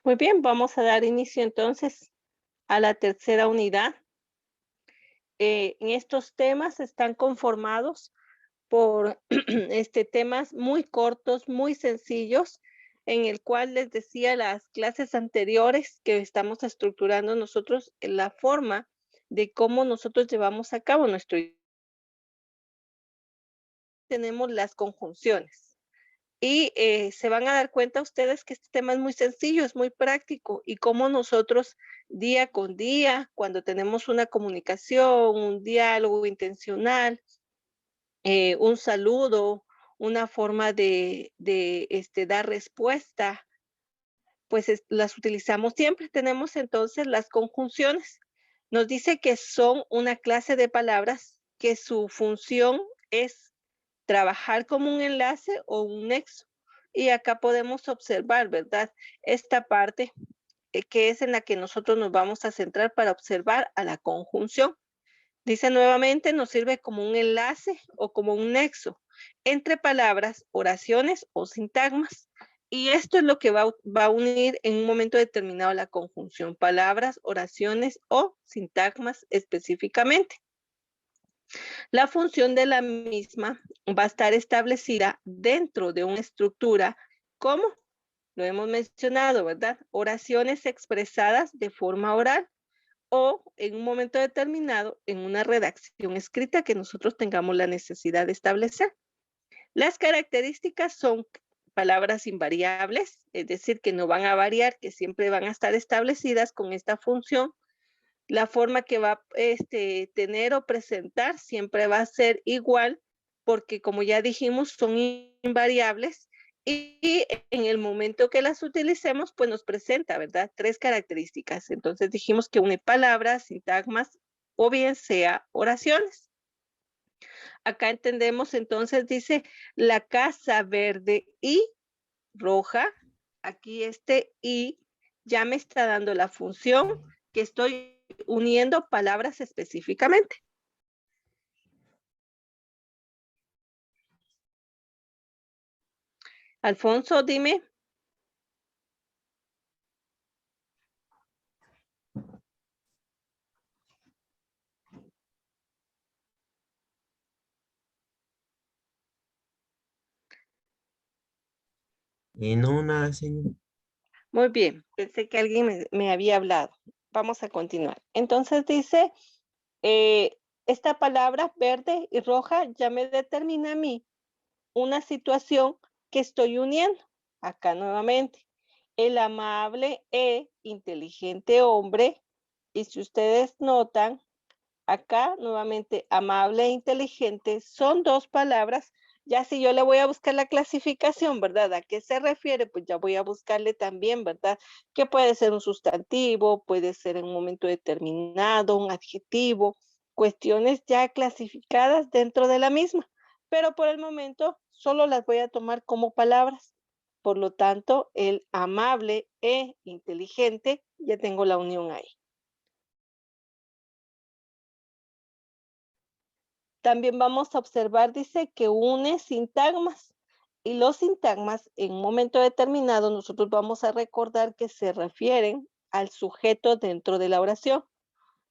Muy bien, vamos a dar inicio entonces a la tercera unidad. En estos temas están conformados por temas muy cortos, muy sencillos, en el cual les decía las clases anteriores que estamos estructurando nosotros en la forma de cómo nosotros llevamos a cabo nuestro. Tenemos las conjunciones. Y se van a dar cuenta ustedes que este tema es muy sencillo, es muy práctico y cómo nosotros día con día, cuando tenemos una comunicación, un diálogo intencional, un saludo, una forma de dar respuesta, pues las utilizamos siempre. Tenemos entonces las conjunciones. Nos dice que son una clase de palabras que su función es trabajar como un enlace o un nexo. Y acá podemos observar, ¿verdad? Esta parte que es en la que nosotros nos vamos a centrar para observar a la conjunción. Dice nuevamente, nos sirve como un enlace o como un nexo entre palabras, oraciones o sintagmas. Y esto es lo que va a unir en un momento determinado la conjunción, palabras, oraciones o sintagmas específicamente. La función de la misma va a estar establecida dentro de una estructura como lo hemos mencionado, ¿verdad? Oraciones expresadas de forma oral o en un momento determinado en una redacción escrita que nosotros tengamos la necesidad de establecer. Las características son palabras invariables, es decir, que no van a variar, que siempre van a estar establecidas con esta función. La forma que va tener o presentar siempre va a ser igual, porque como ya dijimos, son invariables y en el momento que las utilicemos, pues nos presenta, ¿verdad? Tres características. Entonces dijimos que une palabras, sintagmas o bien sea oraciones. Acá entendemos entonces, dice, la casa verde y roja. Aquí y ya me está dando la función que estoy uniendo palabras específicamente. Alfonso, dime. No, nada, señor. Muy bien, pensé que alguien me había hablado. Vamos a continuar. Entonces dice, esta palabra verde y roja ya me determina a mí una situación que estoy uniendo. Acá nuevamente, el amable e inteligente hombre. Y si ustedes notan, acá nuevamente amable e inteligente son dos palabras. Ya si yo le voy a buscar la clasificación, ¿verdad? ¿A qué se refiere? Pues ya voy a buscarle también, ¿verdad? Que puede ser un sustantivo, puede ser en un momento determinado, un adjetivo, cuestiones ya clasificadas dentro de la misma. Pero por el momento solo las voy a tomar como palabras. Por lo tanto, el amable e inteligente, ya tengo la unión ahí. También vamos a observar, dice que une sintagmas. Y los sintagmas, en un momento determinado, nosotros vamos a recordar que se refieren al sujeto dentro de la oración.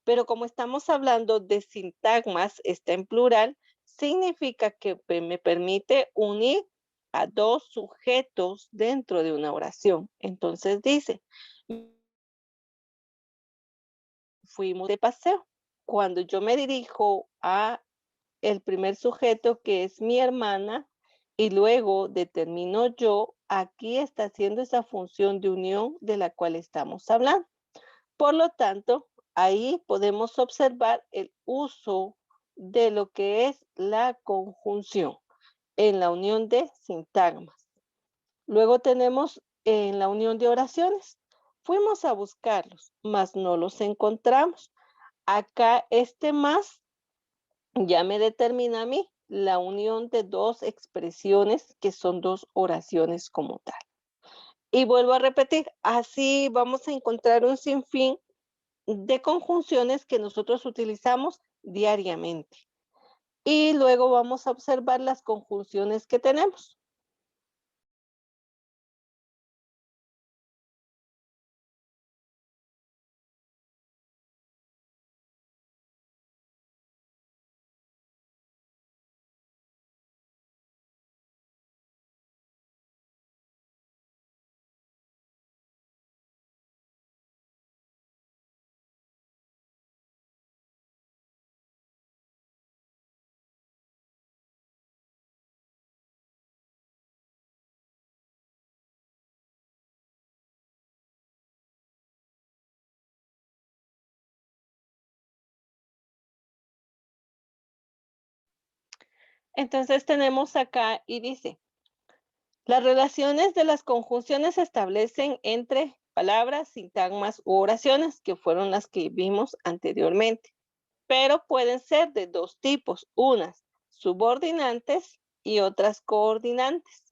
Pero como estamos hablando de sintagmas, está en plural, significa que me permite unir a dos sujetos dentro de una oración. Entonces dice, fuimos de paseo. Cuando yo me dirijo a el primer sujeto que es mi hermana y luego determino yo, aquí está haciendo esa función de unión de la cual estamos hablando. Por lo tanto, ahí podemos observar el uso de lo que es la conjunción en la unión de sintagmas. Luego tenemos en la unión de oraciones. Fuimos a buscarlos, mas no los encontramos. Acá más ya me determina a mí la unión de dos expresiones que son dos oraciones como tal. Y vuelvo a repetir, así vamos a encontrar un sinfín de conjunciones que nosotros utilizamos diariamente. Y luego vamos a observar las conjunciones que tenemos. Entonces tenemos acá y dice, las relaciones de las conjunciones se establecen entre palabras, sintagmas u oraciones, que fueron las que vimos anteriormente, pero pueden ser de dos tipos, unas subordinantes y otras coordinantes.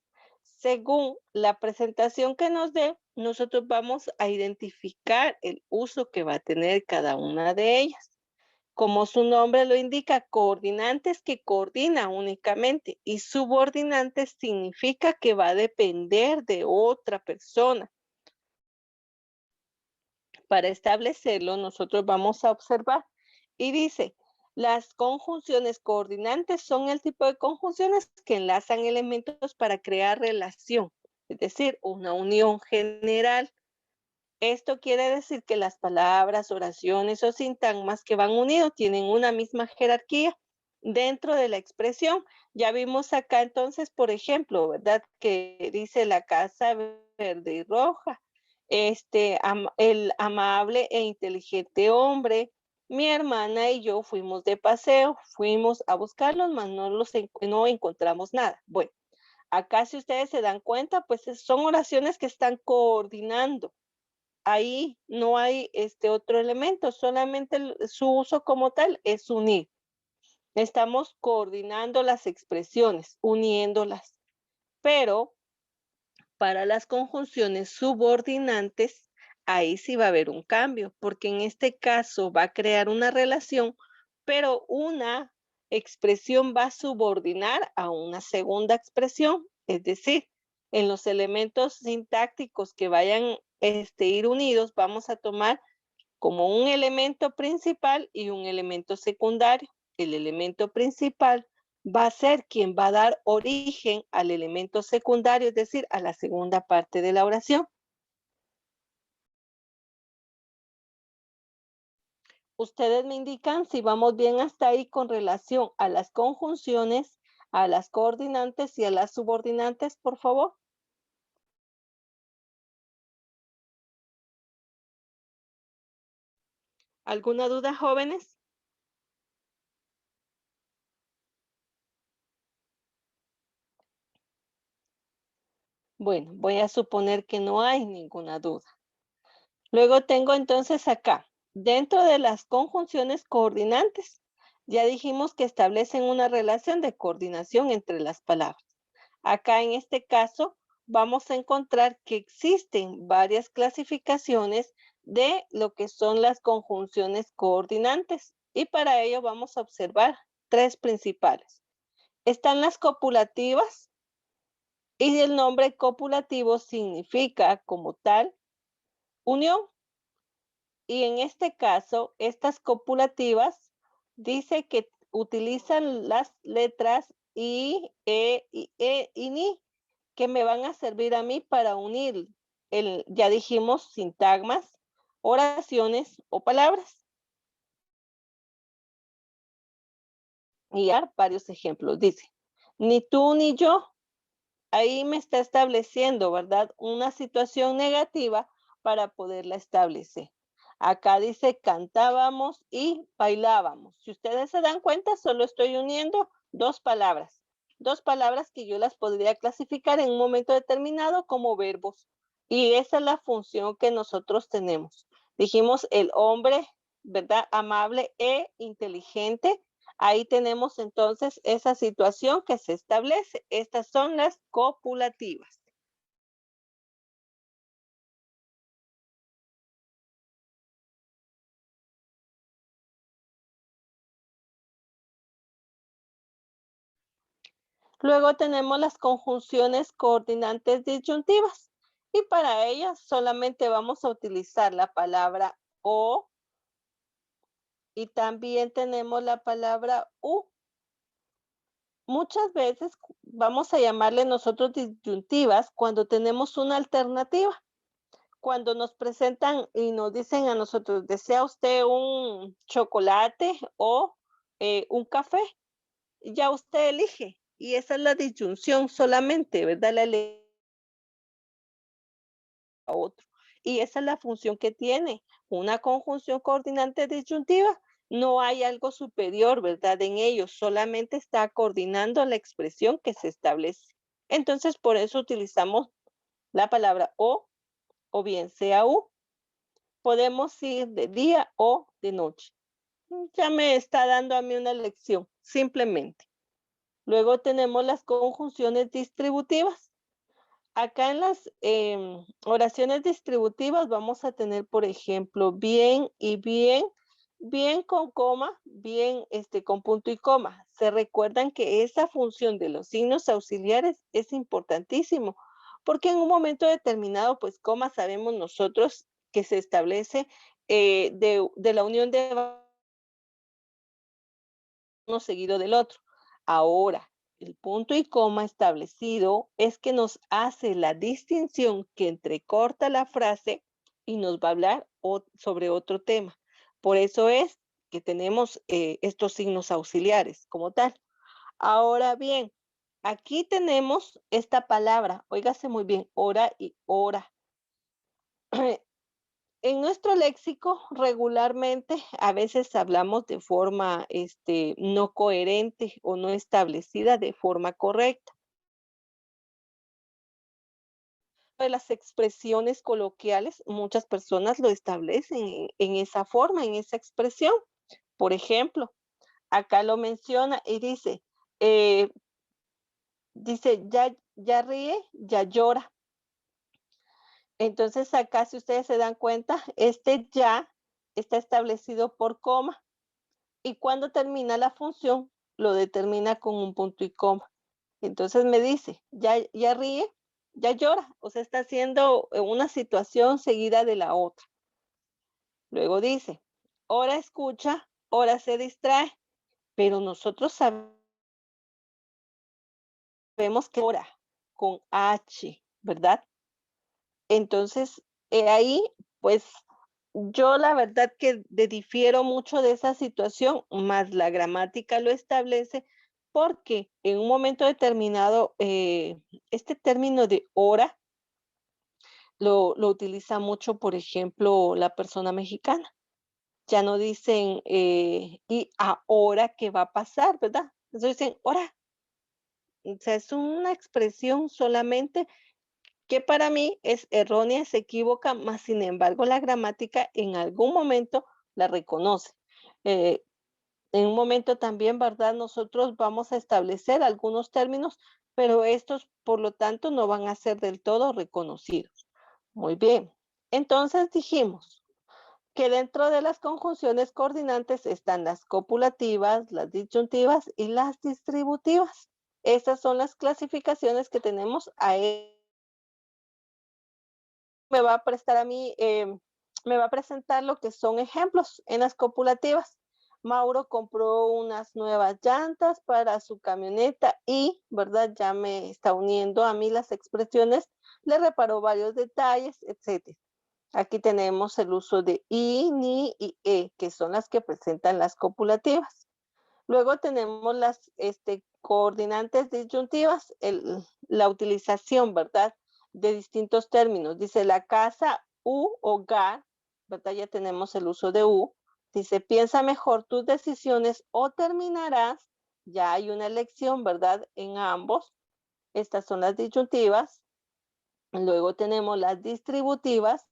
Según la presentación que nos dé, nosotros vamos a identificar el uso que va a tener cada una de ellas. Como su nombre lo indica, coordinantes que coordina únicamente y subordinantes significa que va a depender de otra persona. Para establecerlo, nosotros vamos a observar y dice, las conjunciones coordinantes son el tipo de conjunciones que enlazan elementos para crear relación, es decir, una unión general. Esto quiere decir que las palabras, oraciones o sintagmas que van unidos tienen una misma jerarquía dentro de la expresión. Ya vimos acá entonces, por ejemplo, ¿verdad? Que dice la casa verde y roja, el amable e inteligente hombre, mi hermana y yo fuimos de paseo, fuimos a buscarlos, mas no encontramos nada. Bueno, acá si ustedes se dan cuenta, pues son oraciones que están coordinando. Ahí no hay otro elemento, solamente su uso como tal es unir. Estamos coordinando las expresiones, uniéndolas. Pero para las conjunciones subordinantes, ahí sí va a haber un cambio, porque en este caso va a crear una relación, pero una expresión va a subordinar a una segunda expresión, es decir, en los elementos sintácticos que vayan ir unidos, vamos a tomar como un elemento principal y un elemento secundario. El elemento principal va a ser quien va a dar origen al elemento secundario, es decir, a la segunda parte de la oración. Ustedes me indican si vamos bien hasta ahí con relación a las conjunciones, a las coordinantes y a las subordinantes, por favor. ¿Alguna duda, jóvenes? Bueno, voy a suponer que no hay ninguna duda. Luego tengo entonces acá, dentro de las conjunciones coordinantes, ya dijimos que establecen una relación de coordinación entre las palabras. Acá en este caso vamos a encontrar que existen varias clasificaciones de lo que son las conjunciones coordinantes y para ello vamos a observar tres principales. Están las copulativas y el nombre copulativo significa como tal unión. Y en este caso, estas copulativas dice que utilizan las letras I, E y NI, que me van a servir a mí para unir ya dijimos, sintagmas, oraciones o palabras. Y dar varios ejemplos. Dice, ni tú ni yo. Ahí me está estableciendo, ¿verdad? Una situación negativa para poderla establecer. Acá dice cantábamos y bailábamos. Si ustedes se dan cuenta, solo estoy uniendo dos palabras. Dos palabras que yo las podría clasificar en un momento determinado como verbos. Y esa es la función que nosotros tenemos. Dijimos el hombre, ¿verdad? Amable e inteligente. Ahí tenemos entonces esa situación que se establece. Estas son las copulativas. Luego tenemos las conjunciones coordinantes disyuntivas y para ellas solamente vamos a utilizar la palabra o y también tenemos la palabra u. Muchas veces vamos a llamarle nosotros disyuntivas cuando tenemos una alternativa. Cuando nos presentan y nos dicen a nosotros, ¿desea usted un chocolate o un café? Ya usted elige. Y esa es la disyunción solamente, ¿verdad? La elige a otro. Y esa es la función que tiene una conjunción coordinante disyuntiva. no hay algo superior, ¿verdad? En ellos, solamente está coordinando la expresión que se establece. Entonces, por eso utilizamos la palabra o bien sea u. Podemos ir de día o de noche. Ya me está dando a mí una lección, simplemente. Luego tenemos las conjunciones distributivas. Acá en las oraciones distributivas vamos a tener, por ejemplo, bien y bien, bien con coma, bien con punto y coma. Se recuerdan que esa función de los signos auxiliares es importantísimo, porque en un momento determinado, pues coma sabemos nosotros que se establece de la unión de uno seguido del otro. Ahora, el punto y coma establecido es que nos hace la distinción que entrecorta la frase y nos va a hablar sobre otro tema. Por eso es que tenemos estos signos auxiliares como tal. Ahora bien, aquí tenemos esta palabra, óigase muy bien, hora y hora. En nuestro léxico regularmente a veces hablamos de forma no coherente o no establecida de forma correcta. De las expresiones coloquiales, muchas personas lo establecen en esa forma, en esa expresión. Por ejemplo, acá lo menciona y eh, dice, ya ríe, ya llora. Entonces acá, si ustedes se dan cuenta, este ya está establecido por coma. Y cuando termina la función, lo determina con un punto y coma. Entonces me dice, ya ríe, ya llora, o sea, está haciendo una situación seguida de la otra. Luego dice, ahora escucha, ahora se distrae, pero nosotros sabemos que ahora con H, ¿verdad? Entonces, ahí, pues yo la verdad que difiero mucho de esa situación, más la gramática lo establece, porque en un momento determinado, este término de hora lo utiliza mucho, por ejemplo, la persona mexicana. Ya no dicen, ¿y ahora qué va a pasar, verdad? Entonces dicen, hora. O sea, es una expresión solamente que para mí es errónea, se equivoca, más sin embargo la gramática en algún momento la reconoce. Eh, en un momento también, ¿verdad? Nosotros vamos a establecer algunos términos, pero estos, por lo tanto, no van a ser del todo reconocidos. Muy bien. Entonces dijimos que dentro de las conjunciones coordinantes están las copulativas, las disyuntivas y las distributivas. Estas son las clasificaciones que tenemos a me va a prestar a mí, me va a presentar lo que son ejemplos en las copulativas. Mauro compró unas nuevas llantas para su camioneta y, ¿verdad? Ya me está uniendo a mí las expresiones, le reparó varios detalles, etcétera. Aquí tenemos el uso de i, ni y que son las que presentan las copulativas. Luego tenemos las coordinantes disyuntivas, la utilización, ¿verdad? De distintos términos. Dice la casa u hogar, ¿verdad? Ya tenemos el uso de u. Dice, piensa mejor tus decisiones o terminarás. Ya hay una elección, ¿verdad? En ambos. Estas son las disyuntivas. Luego tenemos las distributivas,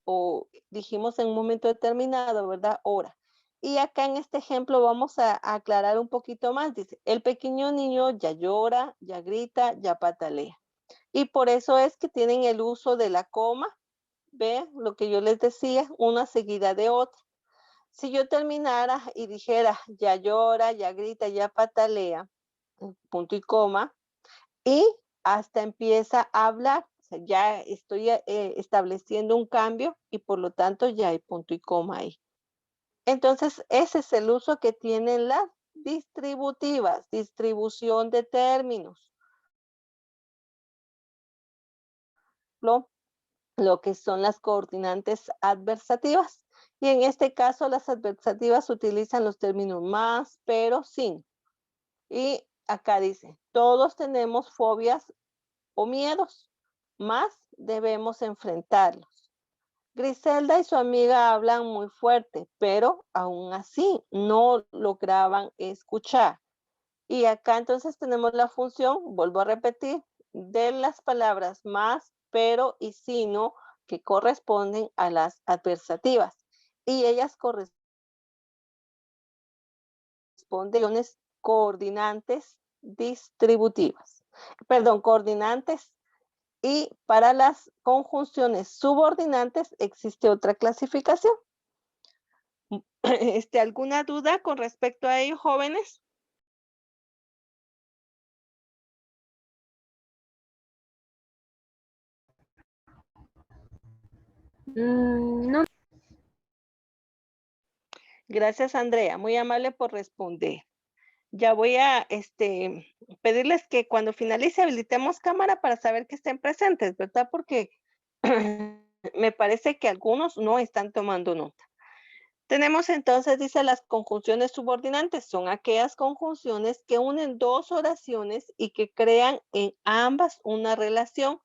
o dijimos en un momento determinado, ¿verdad? Hora. Y acá en este ejemplo vamos a aclarar un poquito más. Dice, el pequeño niño ya llora, ya grita, ya patalea. Y por eso es que tienen el uso de la coma, ¿ve? Lo que yo les decía, una seguida de otra. Si yo terminara y dijera, ya llora, ya grita, ya patalea, punto y coma, y hasta empieza a hablar. O sea, ya estoy estableciendo un cambio y por lo tanto ya hay punto y coma ahí. Entonces, ese es el uso que tienen las distributivas, distribución de términos. Lo, lo que son las coordinantes adversativas. Y en este caso, las adversativas utilizan los términos más, pero, sin. Y acá dice, todos tenemos fobias o miedos, más debemos enfrentarlos. Griselda y su amiga hablan muy fuerte, pero aún así no lograban escuchar. Y acá entonces tenemos la función, vuelvo a repetir, de las palabras más, pero y sino que corresponden a las adversativas. Y ellas corresponden coordinantes distributivas. Perdón, coordinantes. Y para las conjunciones subordinantes existe otra clasificación. ¿Alguna duda con respecto a ello, jóvenes? No. Gracias, Andrea. Muy amable por responder. Ya voy a pedirles que cuando finalice habilitemos cámara para saber que estén presentes, ¿verdad? Porque me parece que algunos no están tomando nota. Tenemos entonces, dice, las conjunciones subordinantes. Son aquellas conjunciones que unen dos oraciones y que crean en ambas una relación.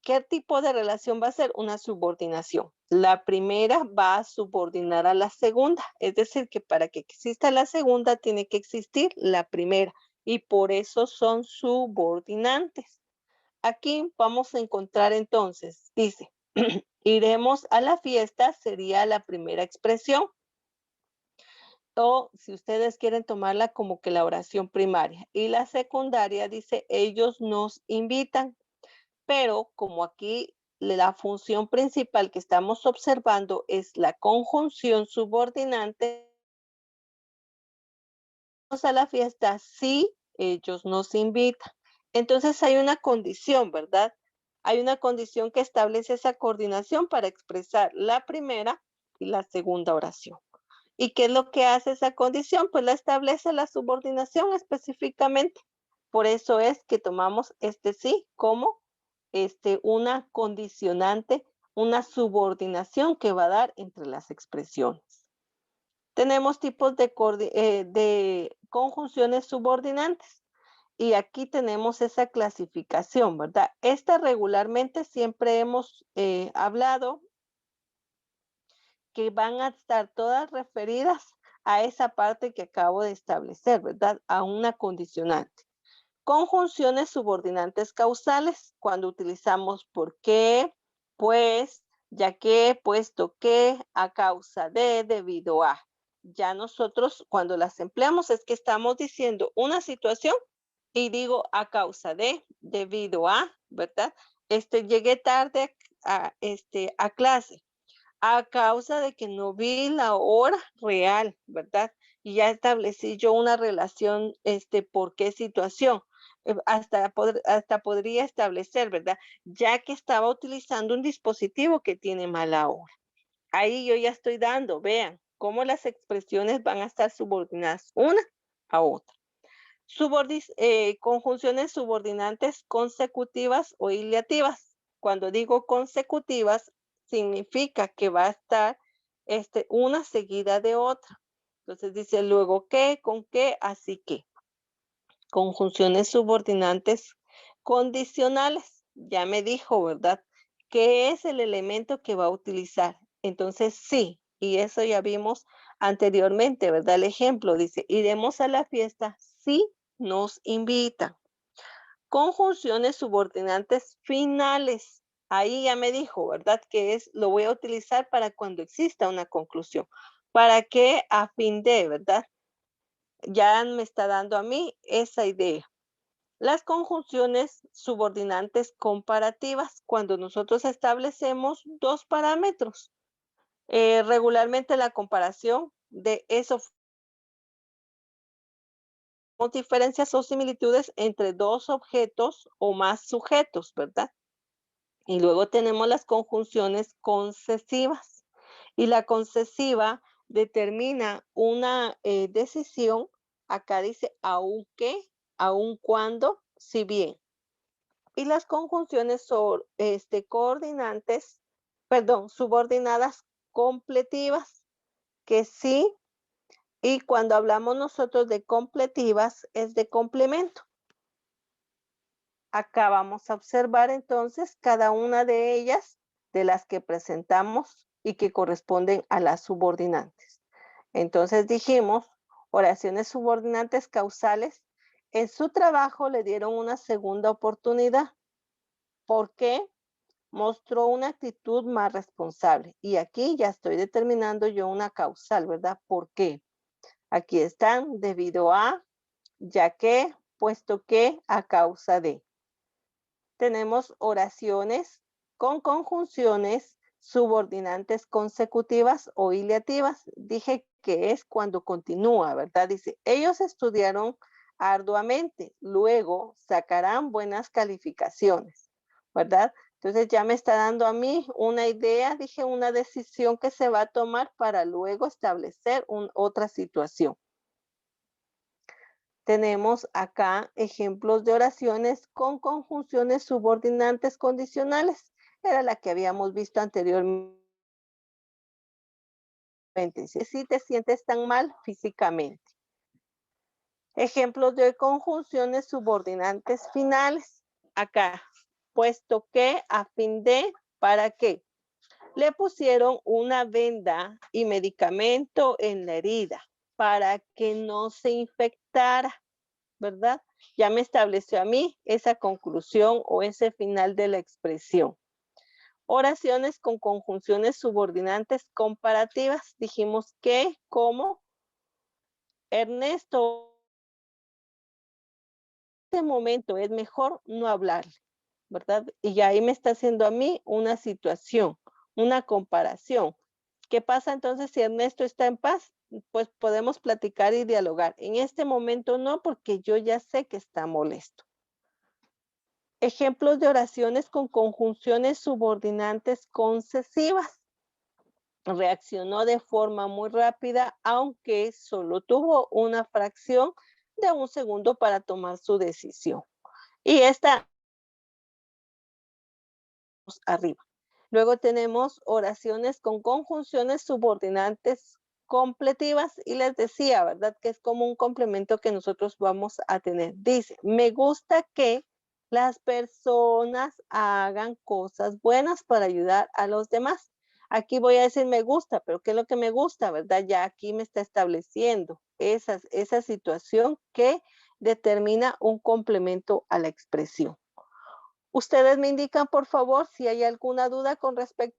¿Qué tipo de relación va a ser? Una subordinación. La primera va a subordinar a la segunda, es decir, que para que exista la segunda tiene que existir la primera y por eso son subordinantes. Aquí vamos a encontrar entonces, dice, iremos a la fiesta sería la primera expresión o si ustedes quieren tomarla como que la oración primaria y la secundaria dice ellos nos invitan. Pero como aquí la función principal que estamos observando es la conjunción subordinante, vamos a la fiesta si ellos nos invitan. Entonces hay una condición, ¿verdad? Hay una condición que establece esa coordinación para expresar la primera y la segunda oración. ¿Y qué es lo que hace esa condición? Pues la establece la subordinación específicamente. Por eso es que tomamos este sí como una condicionante, una subordinación que va a dar entre las expresiones. Tenemos tipos de conjunciones subordinantes y aquí tenemos esa clasificación, ¿verdad? Esta regularmente siempre hemos hablado que van a estar todas referidas a esa parte que acabo de establecer, ¿verdad? A una condicionante. Conjunciones subordinantes causales, cuando utilizamos por qué, pues, ya que, puesto que, a causa de, debido a. Ya nosotros cuando las empleamos es que estamos diciendo una situación y digo a causa de, debido a, ¿verdad? Llegué tarde a clase a causa de que no vi la hora real, ¿verdad? Y ya establecí yo una relación, ¿por qué situación? Hasta podría establecer, ¿verdad? Ya que estaba utilizando un dispositivo que tiene mala hora. Ahí yo ya estoy dando, vean, cómo las expresiones van a estar subordinadas una a otra. Conjunciones subordinantes consecutivas o iliativas. Cuando digo consecutivas, significa que va a estar una seguida de otra. Entonces dice luego qué, con qué, así que. Conjunciones subordinantes condicionales. Ya me dijo, ¿verdad? ¿Qué es el elemento que va a utilizar? Entonces sí, y eso ya vimos anteriormente, ¿verdad? El ejemplo dice, iremos a la fiesta si nos invitan. Conjunciones subordinantes finales. Ahí ya me dijo, ¿verdad? Que lo voy a utilizar para cuando exista una conclusión. ¿Para qué? A fin de, ¿verdad? Ya me está dando a mí esa idea. Las conjunciones subordinantes comparativas, cuando nosotros establecemos dos parámetros. Regularmente la comparación de eso diferencias o similitudes entre dos objetos o más sujetos, ¿verdad? Y luego tenemos las conjunciones concesivas. Y la concesiva determina una decisión. Acá dice aunque, aun cuando, si bien. Y las conjunciones son coordinantes, perdón, subordinadas completivas, que sí, y cuando hablamos nosotros de completivas es de complemento. Acá vamos a observar entonces cada una de ellas de las que presentamos y que corresponden a las subordinantes. Entonces dijimos, oraciones subordinantes causales, en su trabajo le dieron una segunda oportunidad. ¿Por qué? Mostró una actitud más responsable. Y aquí ya estoy determinando yo una causal, ¿verdad? ¿Por qué? Aquí están, debido a, ya que, puesto que, a causa de. Tenemos oraciones con conjunciones subordinantes consecutivas o iliativas. Dije que es cuando continúa, ¿verdad? Dice, ellos estudiaron arduamente, luego sacarán buenas calificaciones, ¿verdad? Entonces ya me está dando a mí una idea, dije, una decisión que se va a tomar para luego establecer otra situación. Tenemos acá ejemplos de oraciones con conjunciones subordinantes condicionales. Era la que habíamos visto anteriormente. Si te sientes tan mal físicamente. Ejemplos de conjunciones subordinantes finales. Acá, puesto que, a fin de, ¿para qué? Le pusieron una venda y medicamento en la herida para que no se infectara, ¿verdad? Ya me estableció a mí esa conclusión o ese final de la expresión. Oraciones con conjunciones subordinantes comparativas. Dijimos que, como Ernesto, en este momento es mejor no hablarle, ¿verdad? Y ya ahí me está haciendo a mí una situación, una comparación. ¿Qué pasa entonces si Ernesto está en paz? Pues podemos platicar y dialogar. En este momento no, porque yo ya sé que está molesto. Ejemplos de oraciones con conjunciones subordinantes concesivas. Reaccionó de forma muy rápida, aunque solo tuvo una fracción de un segundo para tomar su decisión. Y esta arriba. Luego tenemos oraciones con conjunciones subordinantes completivas y les decía, ¿verdad? Que es como un complemento que nosotros vamos a tener. Dice, me gusta que las personas hagan cosas buenas para ayudar a los demás. Aquí voy a decir me gusta, pero ¿qué es lo que me gusta, verdad? Ya aquí me está estableciendo esa situación que determina un complemento a la expresión. Ustedes me indican, por favor, si hay alguna duda con respecto.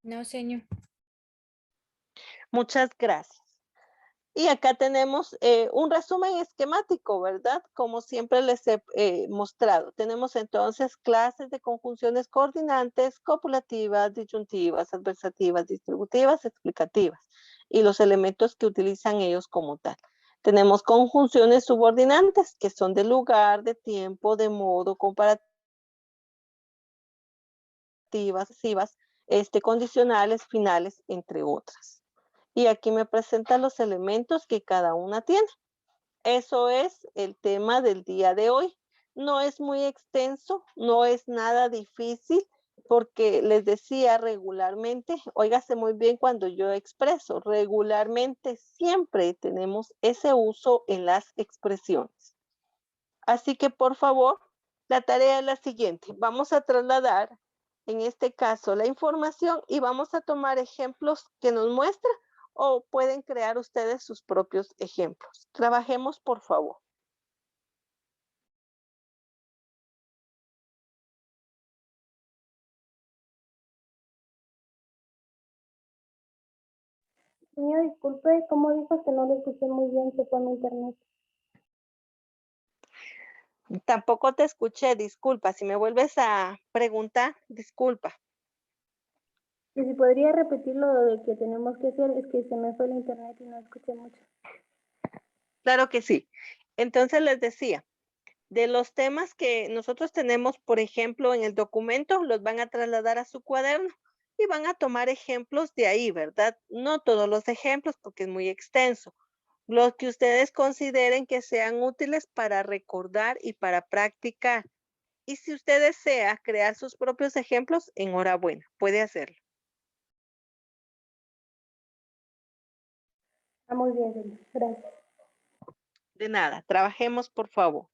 No, señor. Muchas gracias. Y acá tenemos un resumen esquemático, ¿verdad? Como siempre les he mostrado. Tenemos entonces clases de conjunciones coordinantes, copulativas, disyuntivas, adversativas, distributivas, explicativas y los elementos que utilizan ellos como tal. Tenemos conjunciones subordinantes que son de lugar, de tiempo, de modo, comparativas, condicionales, finales, entre otras. Y aquí me presentan los elementos que cada una tiene. Eso es el tema del día de hoy. No es muy extenso, no es nada difícil, porque les decía regularmente, óigase muy bien cuando yo expreso, regularmente siempre tenemos ese uso en las expresiones. Así que por favor, la tarea es la siguiente. Vamos a trasladar, en este caso, la información y vamos a tomar ejemplos que nos muestran o pueden crear ustedes sus propios ejemplos. Trabajemos, por favor. Señor, disculpe, ¿cómo dijo que no le escuché muy bien? Se fue mi internet. Tampoco te escuché, disculpa. Si me vuelves a preguntar, disculpa. Y si podría repetir lo de que tenemos que hacer, es que se me fue el internet y no escuché mucho. Claro que sí. Entonces les decía, de los temas que nosotros tenemos, por ejemplo, en el documento, los van a trasladar a su cuaderno y van a tomar ejemplos de ahí, ¿verdad? No todos los ejemplos porque es muy extenso. Los que ustedes consideren que sean útiles para recordar y para practicar. Y si usted desea crear sus propios ejemplos, enhorabuena, puede hacerlo. Ah, muy bien, señor. Gracias. De nada, trabajemos por favor.